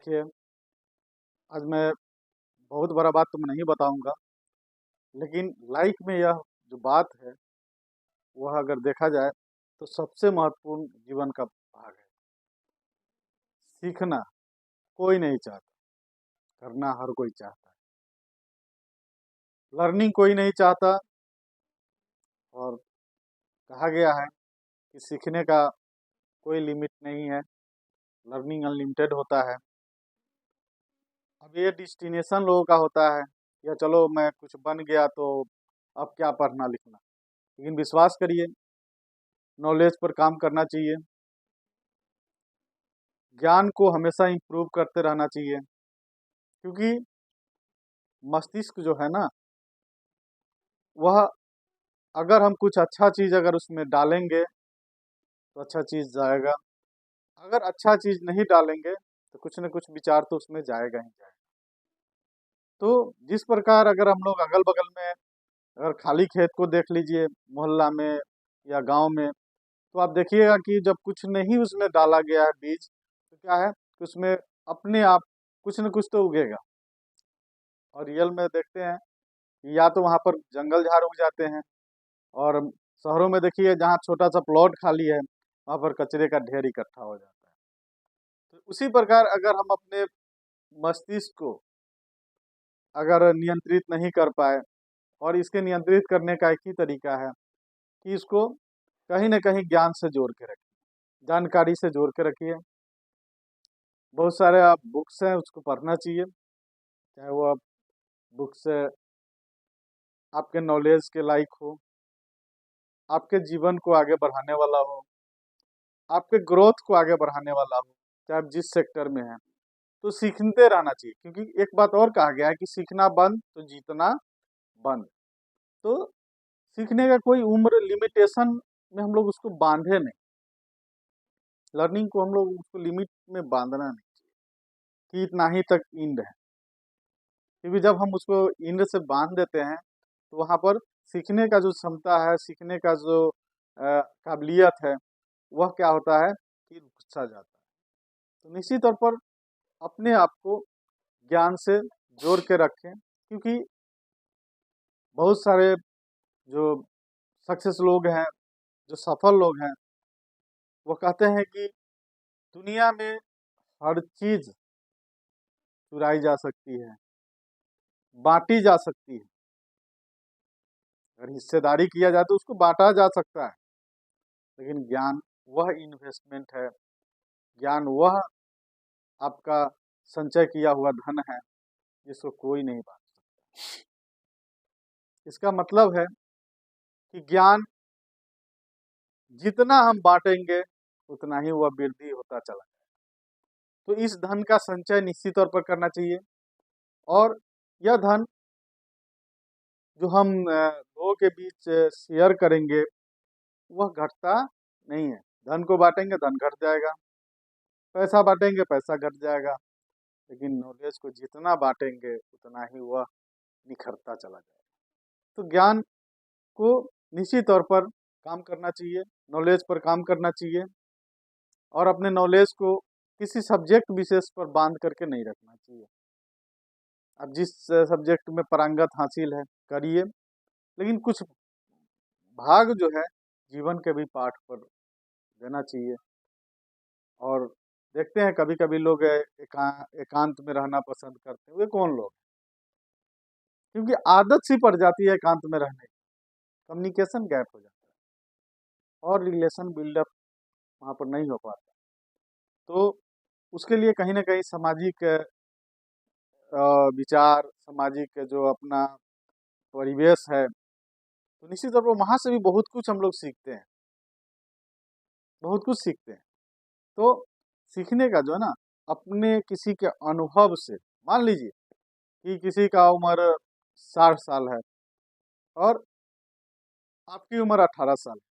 देखिए, आज मैं बहुत बड़ा बात तो मैं नहीं बताऊँगा, लेकिन लाइफ़ में यह जो बात है, वह अगर देखा जाए, तो सबसे महत्वपूर्ण जीवन का भाग है। सीखना कोई नहीं चाहता, करना हर कोई चाहता है। लर्निंग कोई नहीं चाहता और कहा गया है कि सीखने का कोई लिमिट नहीं है, लर्निंग अनलिमिटेड होता है। अब ये डेस्टिनेशन लोगों का होता है, या चलो मैं कुछ बन गया तो अब क्या पढ़ना लिखना। लेकिन विश्वास करिए, नॉलेज पर काम करना चाहिए, ज्ञान को हमेशा इम्प्रूव करते रहना चाहिए, क्योंकि मस्तिष्क जो है ना, वह अगर हम कुछ अच्छा चीज़ अगर उसमें डालेंगे तो अच्छा चीज़ जाएगा, अगर अच्छा चीज़ नहीं डालेंगे तो कुछ न कुछ विचार तो उसमें जाएगा ही जाएगा। तो जिस प्रकार अगर हम लोग अगल-बगल में अगर खाली खेत को देख लीजिए मोहल्ला में या गाँव में, तो आप देखिएगा कि जब कुछ नहीं उसमें डाला गया है बीज, तो क्या है कि उसमें अपने आप कुछ न कुछ तो उगेगा। और रियल में देखते हैं कि या तो वहाँ पर जंगल-झाड़ उग जाते हैं, और शहरों में देखिए जहाँ छोटा-सा प्लॉट खाली है, वहाँ पर कचरे का ढेर इकट्ठा हो जाता है। तो उसी प्रकार अगर हम अपने मस्तिष्क को अगर नियंत्रित नहीं कर पाए, और इसके नियंत्रित करने का एक ही तरीका है कि इसको कहीं न कहीं ज्ञान से जोड़ के रखिए, जानकारी से जोड़ के रखिए। बहुत सारे आप बुक्स हैं उसको पढ़ना चाहिए, चाहे वो आप बुक्स आपके नॉलेज के लायक हो, आपके जीवन को आगे बढ़ाने वाला हो, आपके ग्रोथ को आगे बढ़ाने वाला हो, चाहे आप जिस सेक्टर में हैं। तो सीखते रहना चाहिए, क्योंकि एक बात और कहा गया है कि सीखना बंद तो जीतना बंद। तो सीखने का कोई उम्र लिमिटेशन में हम लोग उसको बांधे नहीं, लर्निंग को हम लोग उसको लिमिट में बांधना नहीं कि इतना ही तक एंड है, क्योंकि जब हम उसको एंड से बांध देते हैं तो वहाँ पर सीखने का जो क्षमता है, सीखने का जो काबिलियत है, वह क्या होता है कि रुक-सा जाता है। तो निश्चित तौर पर अपने आप को ज्ञान से जोड़ के रखें, क्योंकि बहुत सारे जो सक्सेस लोग हैं, जो सफल लोग हैं, वो कहते हैं कि दुनिया में हर चीज़ चुराई जा सकती है, बाँटी जा सकती है। अगर हिस्सेदारी किया जाए तो उसको बाँटा जा सकता है, लेकिन ज्ञान वह इन्वेस्टमेंट है, ज्ञान वह आपका संचय किया हुआ धन है, जिसको कोई नहीं बाँट सकता। इसका मतलब है कि ज्ञान जितना हम बाँटेंगे, उतना ही वह वृद्धि होता चला जाएगा। तो इस धन का संचय निश्चित तौर पर करना चाहिए, और यह धन जो हम लोगों के बीच शेयर करेंगे, वह घटता नहीं है। धन को बाँटेंगे, धन घट जाएगा, पैसा बाँटेंगे, पैसा घट जाएगा, लेकिन नॉलेज को जितना बाँटेंगे, उतना ही वह निखरता चला जाएगा। तो ज्ञान को निश्चित तौर पर काम करना चाहिए, नॉलेज पर काम करना चाहिए, और अपने नॉलेज को किसी सब्जेक्ट विशेष पर बाँध करके नहीं रखना चाहिए। अब जिस सब्जेक्ट में पारंगत हासिल है, करिए, लेकिन कुछ भाग जो है जीवन के भी पाठ पर देना चाहिए। और देखते हैं कभी-कभी लोग एकांत में रहना पसंद करते हैं, वे कौन लोग? क्योंकि आदत सी पड़ जाती है एकांत में रहने की, कम्युनिकेशन गैप हो जाता है और रिलेशन बिल्डअप वहाँ पर नहीं हो पाता। तो उसके लिए कहीं न कहीं सामाजिक विचार, सामाजिक जो अपना परिवेश है, तो निश्चित तौर पर वहाँ से भी बहुत कुछ हम लोग सीखते हैं, बहुत कुछ सीखते हैं। तो सीखने का जो है ना, अपने किसी के अनुभव से, मान लीजिए कि किसी का उम्र 60 साल है और आपकी उम्र 18 साल है।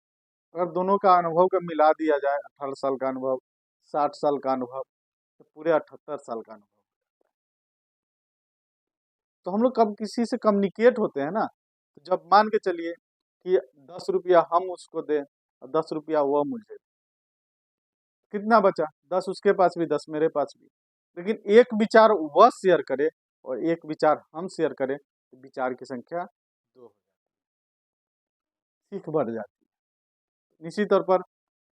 अगर दोनों का अनुभव का मिला दिया जाए, 18 साल का अनुभव, 60 साल का अनुभव, तो पूरे 78 साल का अनुभव। तो हम लोग कब किसी से कम्युनिकेट होते हैं ना, तो जब मान के चलिए कि 10 रुपया हम उसको दें और 10 रुपया वह मुझे दे, कितना बचा? 10 उसके पास भी, 10 मेरे पास भी। लेकिन एक विचार वह शेयर करे और एक विचार हम शेयर करें तो विचार की संख्या 2 हो जाती है, सीख बढ़ जाती है। निश्चित तौर पर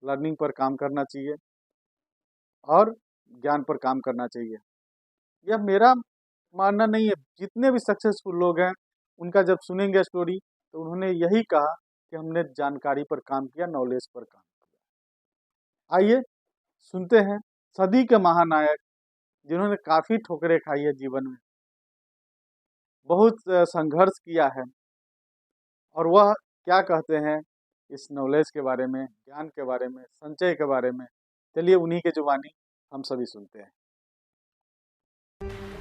लर्निंग पर काम करना चाहिए और ज्ञान पर काम करना चाहिए। यह मेरा मानना नहीं है, जितने भी सक्सेसफुल लोग हैं उनका जब सुनेंगे स्टोरी तो उन्होंने यही कहा कि हमने जानकारी पर काम किया, नॉलेज पर काम किया। आइए सुनते हैं सदी के महानायक जिन्होंने काफ़ी ठोकरें खाई है जीवन में, बहुत संघर्ष किया है, और वह क्या कहते हैं इस नॉलेज के बारे में, ज्ञान के बारे में, संचय के बारे में। चलिए उन्हीं के जुबानी हम सभी सुनते हैं।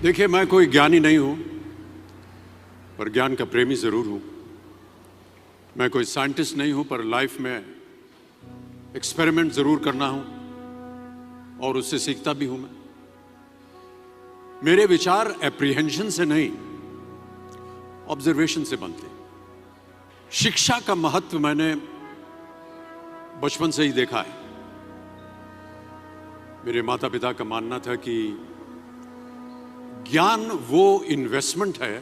देखिए, मैं कोई ज्ञानी नहीं हूं, पर ज्ञान का प्रेमी जरूर हूं। मैं कोई साइंटिस्ट नहीं हूं, पर लाइफ में एक्सपेरिमेंट जरूर करना हूं और उससे सीखता भी हूं। मैं मेरे विचार एप्रीहेंशन से नहीं, ऑब्जर्वेशन से बनते हैं। शिक्षा का महत्व मैंने बचपन से ही देखा है। मेरे माता पिता का मानना था कि ज्ञान वो इन्वेस्टमेंट है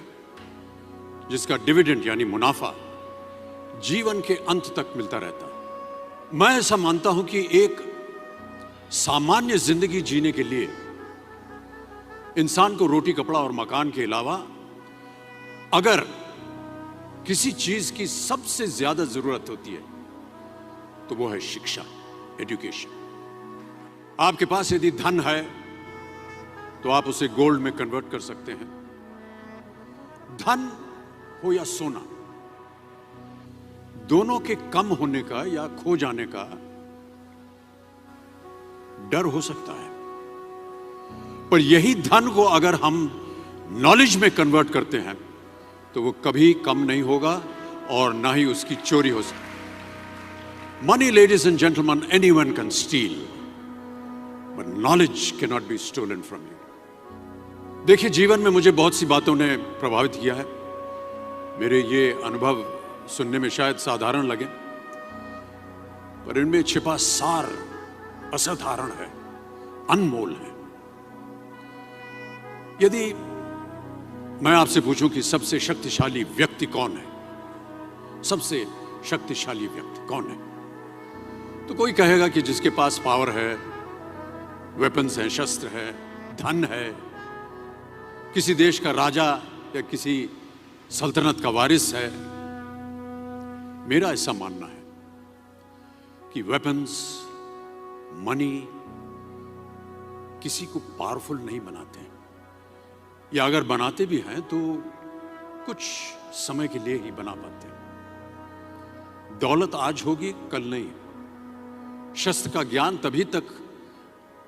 जिसका डिविडेंड यानी मुनाफा जीवन के अंत तक मिलता रहता है। मैं ऐसा मानता हूं कि एक सामान्य जिंदगी जीने के लिए इंसान को रोटी, कपड़ा और मकान के अलावा अगर किसी चीज की सबसे ज्यादा जरूरत होती है तो वो है शिक्षा, एजुकेशन। आपके पास यदि धन है तो आप उसे गोल्ड में कन्वर्ट कर सकते हैं। धन हो या सोना, दोनों के कम होने का या खो जाने का डर हो सकता है, पर यही धन को अगर हम नॉलेज में कन्वर्ट करते हैं तो वो कभी कम नहीं होगा और ना ही उसकी चोरी हो सकती। Money, ladies and gentleman, anyone can steal, but knowledge can not be stolen from you. देखिए, जीवन में मुझे बहुत सी बातों ने प्रभावित किया है। मेरे ये अनुभव सुनने में शायद साधारण लगे, पर इनमें छिपा सार असाधारण है, अनमोल है। यदि मैं आपसे पूछूं कि सबसे शक्तिशाली व्यक्ति कौन है, सबसे शक्तिशाली व्यक्ति कौन है, तो कोई कहेगा कि जिसके पास पावर है, वेपन्स है, शस्त्र है, धन है, किसी देश का राजा या किसी सल्तनत का वारिस है। मेरा ऐसा मानना है कि वेपन्स, मनी किसी को पावरफुल नहीं बनाते हैं, या अगर बनाते भी हैं तो कुछ समय के लिए ही बना पाते हैं। दौलत आज होगी, कल नहीं। शस्त्र का ज्ञान तभी तक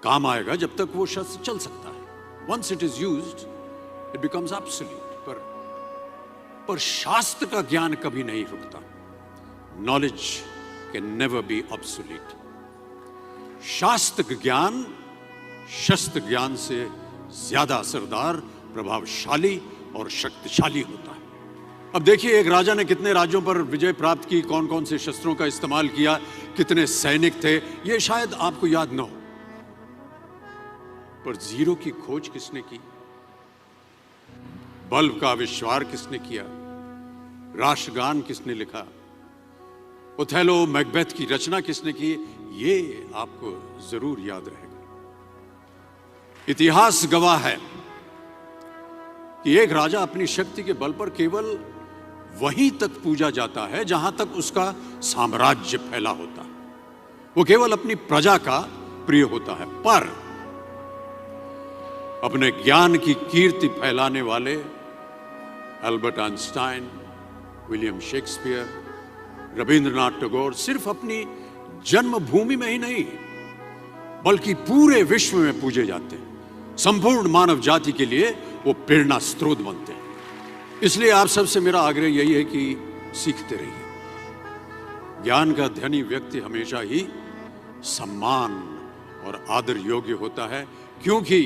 काम आएगा जब तक वो शस्त्र चल सकता है। Once it is used it becomes absolute. पर शास्त्र का ज्ञान कभी नहीं रुकता। Knowledge can never be obsolete. शास्त्र ज्ञान शस्त्र ज्ञान से ज्यादा असरदार, प्रभावशाली और शक्तिशाली होता है। अब देखिए, एक राजा ने कितने राज्यों पर विजय प्राप्त की, कौन कौन से शस्त्रों का इस्तेमाल किया, कितने सैनिक थे, यह शायद आपको याद न हो, पर जीरो की खोज किसने की, बल्ब का आविष्कार किसने किया, राष्ट्रगान किसने लिखा, ओथेलो, मैकबेथ की रचना किसने की, ये आपको जरूर याद रहेगा। इतिहास गवाह है कि एक राजा अपनी शक्ति के बल पर केवल वहीं तक पूजा जाता है जहां तक उसका साम्राज्य फैला होता है। वो केवल अपनी प्रजा का प्रिय होता है। पर अपने ज्ञान की कीर्ति फैलाने वाले Albert Einstein, William Shakespeare, Rabindranath Tagore सिर्फ अपनी जन्मभूमि में ही नहीं बल्कि पूरे विश्व में पूजे जाते हैं। संपूर्ण मानव जाति के लिए वो प्रेरणा स्रोत बनते हैं। इसलिए आप सबसे मेरा आग्रह यही है कि सीखते रहिए। ज्ञान का धनी व्यक्ति हमेशा ही सम्मान और आदर योग्य होता है, क्योंकि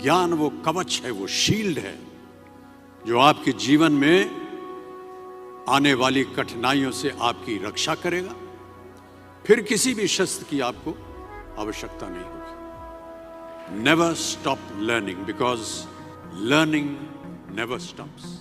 ज्ञान वो कवच है, वो शील्ड है जो आपके जीवन में आने वाली कठिनाइयों से आपकी रक्षा करेगा। फिर किसी भी शस्त्र की आपको आवश्यकता नहीं होगी। never stop learning because learning never stops.